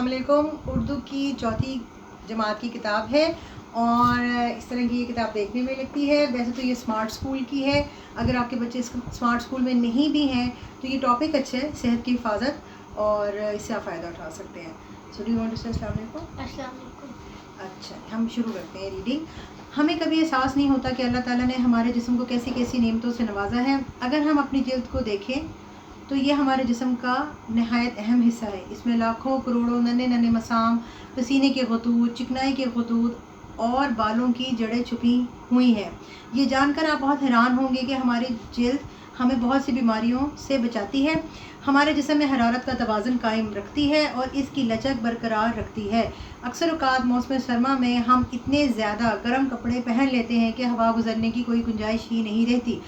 अलैकुम। उर्दू की चौथी जमात की किताब है और इस तरह की ये किताब देखने में लगती है। वैसे तो ये स्मार्ट स्कूल की है, अगर आपके बच्चे स्मार्ट स्कूल में नहीं भी हैं तो ये टॉपिक अच्छा है, सेहत की हिफाजत, और इससे आप फ़ायदा उठा सकते हैं। So do you want to say अस्सलाम वालेकुम। अच्छा, हम शुरू करते हैं रीडिंग। हमें कभी एहसास नहीं होता कि अल्लाह ताला ने हमारे जिस्म को कैसी कैसी नेमतों से नवाजा है। अगर हम अपनी जल्द को देखें तो ये हमारे जिस्म का नहायत अहम हिस्सा है। इसमें लाखों करोड़ों नन्हे नन्हे मसाम, पसीने के खतूत, चिकनाई के खतूत और बालों की जड़ें छुपी हुई हैं। ये जानकर आप बहुत हैरान होंगे कि हमारी जल्द हमें बहुत सी बीमारियों से बचाती है, हमारे जिस्म में हरारत का तवाज़ुन कायम रखती है और इसकी लचक बरकरार रखती है। अक्सर औक़ात मौसम सरमा में हम इतने ज़्यादा गर्म कपड़े पहन लेते हैं कि हवा गुजरने की कोई गुंजाइश ही नहीं रहती,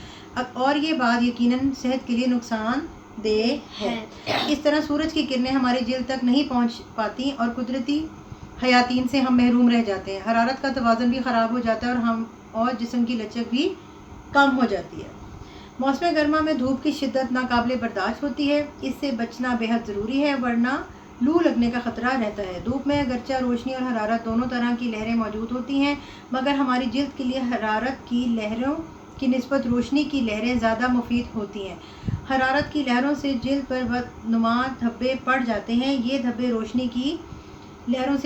और ये बात यकीनन सेहत के लिए नुकसान दे है। इस तरह सूरज की किरणें हमारी जल्द तक नहीं पहुंच पाती और कुदरती हयातीन से हम महरूम रह जाते हैं। हरारत का तवाज़ुन भी ख़राब हो जाता है और जिस्म की लचक भी कम हो जाती है। मौसम गर्मा में धूप की शिद्दत नाकाबिले बर्दाश्त होती है, इससे बचना बेहद ज़रूरी है, वरना लू लगने का ख़तरा रहता है। धूप में अगरचा रोशनी और हरारत दोनों तरह की लहरें मौजूद होती हैं, मगर हमारी जल्द के लिए हरारत की लहरों की निस्बत रोशनी की लहरें ज़्यादा मुफीद होती हैं। हरारत की लहरों से जल्द पर बदनुमा धब्बे पड़ जाते हैं। ये धब्बे रोशनी की लहरों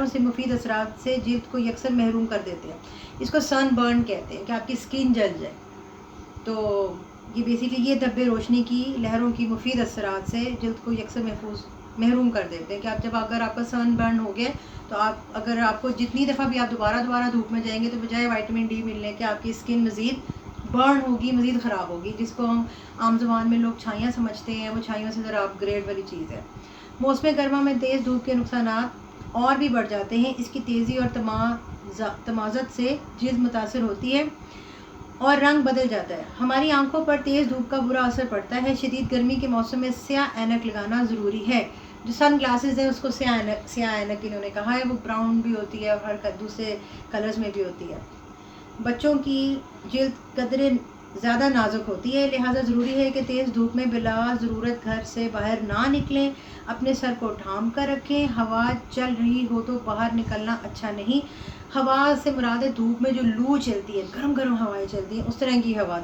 से मुफीद असरात से जल्द को यकसर महरूम कर देते हैं। इसको सन बर्न कहते हैं, कि आपकी स्किन जल जाए। तो ये बेसिकली ये धब्बे रोशनी की लहरों की मुफीद असरात से जल्द को यकसर महरूम कर देते हैं। कि आप अगर आपका सन बर्न हो गया तो अगर आपको जितनी दफ़ा भी आप दोबारा धूप में जाएंगे तो बजाय विटामिन डी मिलने के आपकी स्किन मज़ीद बर्न होगी, मज़ीद ख़राब होगी, जिसको हम आम ज़ुबान में लोग छाइयाँ समझते हैं। वो छाइयों से ज़रा अपग्रेड वाली चीज़ है। मौसम गर्मा में तेज़ धूप के नुकसानात और भी बढ़ जाते हैं। इसकी तेज़ी और तमाज़त से जल्द मुतासर होती है और रंग बदल जाता है। हमारी आंखों पर तेज़ धूप का बुरा असर पड़ता है। शदीद गर्मी के मौसम में स्याह ऐनक लगाना ज़रूरी है। जो सन ग्लासेस है उसको स्याह ऐनक इन्होंने कहा है। वो ब्राउन भी होती है और हर दूसरे कलर्स में भी होती है। बच्चों की जल्द कदरे ज़्यादा नाजुक होती है, लिहाजा ज़रूरी है कि तेज़ धूप में बिला ज़रूरत घर से बाहर ना निकलें। अपने सर को ढांप कर रखें। हवा चल रही हो तो बाहर निकलना अच्छा नहीं। हवा से मुराद है धूप में जो लू चलती है, गरम गरम हवाएं चलती हैं, उस तरह की हवा,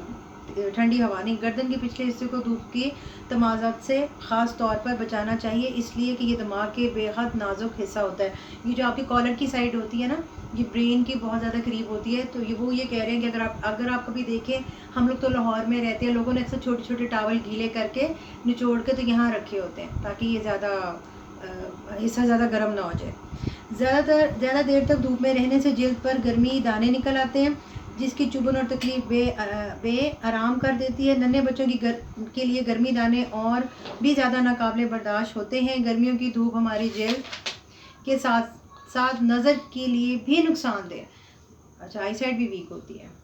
ठंडी हवा नहीं। गर्दन के पिछले हिस्से को धूप की तमाज़त से ख़ास तौर पर बचाना चाहिए, इसलिए कि ये दिमाग के बेहद नाजुक हिस्सा होता है। ये जो आपकी कॉलर की साइड होती है ना, ये ब्रेन की बहुत ज़्यादा करीब होती है। तो ये कह रहे हैं कि अगर आप कभी देखें, हम लोग तो लाहौर में रहते हैं, लोगों ने अक्सर छोटे छोटे टावल गीले करके निचोड़ के तो यहाँ रखे होते हैं, ताकि ये हिस्सा ज़्यादा गर्म ना हो जाए। ज़्यादा देर तक धूप में रहने से जल्द पर गर्मी दाने निकल आते हैं, जिसकी चुभन और तकलीफ बे आराम कर देती है। नन्हे बच्चों के लिए गर्मी दाने और भी ज़्यादा नाकाबिले बर्दाश्त होते हैं। गर्मियों की धूप हमारी जल्द के साथ साथ नज़र के लिए भी नुकसानदेह, आई साइड भी वीक होती है।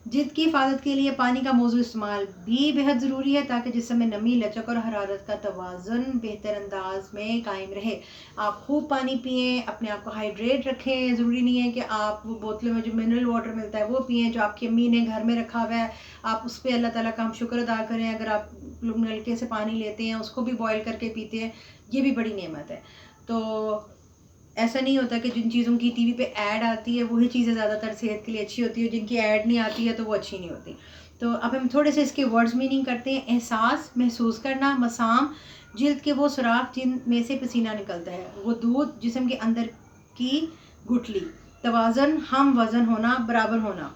जल्द की हिफाजत के लिए पानी का मौजूद इस्तेमाल भी बेहद ज़रूरी है, ताकि जिस्म में नमी, लचक और हरारत का तवाज़ुन बेहतर अंदाज में कायम रहे। आप खूब पानी पिएं, अपने आप को हाइड्रेट रखें। ज़रूरी नहीं है कि आप वो बोतलों में जो मिनरल वाटर मिलता है वो पिएं, जो आपकी अम्मी ने घर में रखा हुआ है, आप उस पर अल्लाह ताला का हम शुक्र अदा करें। अगर आप लोग नलके से पानी लेते हैं, उसको भी बॉयल करके पीते हैं, ये भी बड़ी नेमत है। तो ऐसा नहीं होता कि जिन चीज़ों की टीवी पे ऐड आती है वही चीज़ें ज़्यादातर सेहत के लिए अच्छी होती है, जिनकी ऐड नहीं आती है तो वो अच्छी नहीं होती। तो अब हम थोड़े से इसके वर्ड्स मीनिंग करते हैं। एहसास, महसूस करना। मसाम, जल्द के वो सुराख जिन में से पसीना निकलता है। वो दूध, जिस्म के अंदर की गुठली। तवाज़ुन, हम वज़न होना, बराबर होना।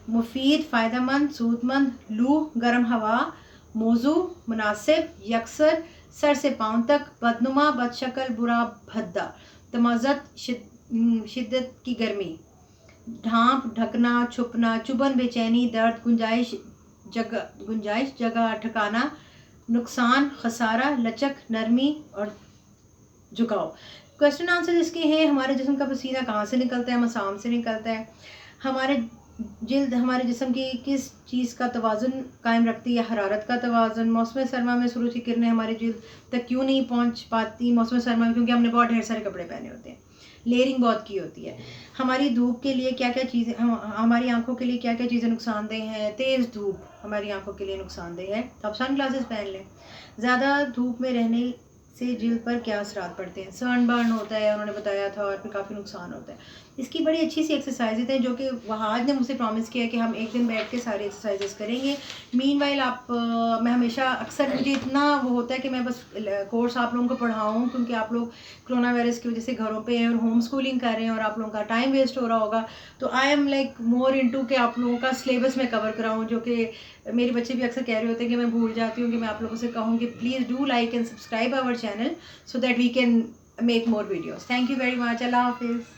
मुफीद, फ़ायदेमंद, सूदमंद। लू, गर्म हवा। मौजू, मुनासिब, यकसर, सर से पाँव तक। बदनुमा, बदशक्ल, बुरा, भद्दा। तमाज़त, शिद्दत की गर्मी। ढांप, ढकना, छुपना। चुभन, बेचैनी, दर्द। गुंजाइश, जगह ठिकाना। नुकसान, खसारा। लचक, नरमी और झुकाव। क्वेश्चन आंसर इसके हैं। हमारे जिस्म का पसीना कहाँ से निकलता है? मसाम से निकलता है। हमारे जिस्म की किस चीज़ का तवाज़ुन कायम रखती है? हरारत का तवाज़ुन। मौसम सरमा में सूरज की किरणें हमारे जल्द तक क्यों नहीं पहुंच पाती मौसम सरमा में? क्योंकि हमने बहुत ढेर सारे कपड़े पहने होते हैं, लेयरिंग बहुत की होती है। हमारी धूप के लिए क्या क्या चीज़ें, हमारी आंखों के लिए क्या क्या चीज़ें नुकसानदेह हैं? तेज़ धूप हमारी आंखों के लिए नुकसानदेह है, तो आप सन ग्लासेस पहन लें। ज़्यादा धूप में रहने سے جلد پر کیا اثرات پڑتے ہیں. سن برن ہوتا ہے انہوں نے بتایا تھا, اور پھر کافی نقصان ہوتا ہے. اس کی بڑی اچھی سی ایکسرسائزز ہیں جو کہ وہاج نے مجھ سے پرومس کیا کہ ہم ایک دن بیٹھ کے سارے ایکسرسائزز کریں گے. مین وائل میں ہمیشہ اکثر مجھے اتنا وہ ہوتا ہے کہ میں بس کورس آپ لوگوں کو پڑھاؤں, کیونکہ آپ لوگ کرونا وائرس کی وجہ سے گھروں پہ ہیں اور ہوم اسکولنگ کر رہے ہیں اور آپ لوگوں کا ٹائم ویسٹ ہو رہا ہوگا. تو I am like more into کہ آپ لوگوں کا سلیبس میں کور کراؤں, جو کہ میرے بچے بھی اکثر کہہ رہے ہوتے ہیں کہ میں بھول جاتی ہوں, کہ میں آپ لوگوں سے کہوں کہ please do like and subscribe our channel so that we can make more videos. Thank you very much. Allah حافظ.